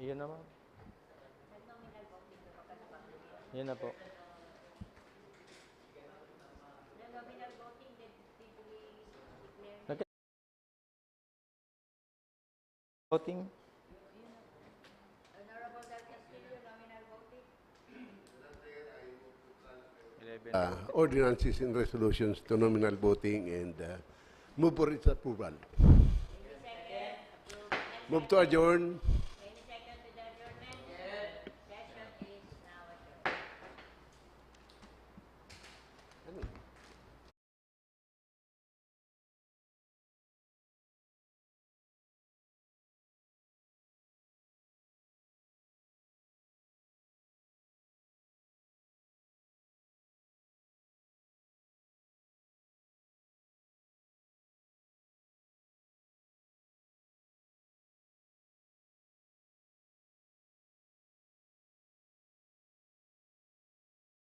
Yun naman. Yun na po. Voting. Ordinances and resolutions to nominal voting and move for its approval. Move to adjourn.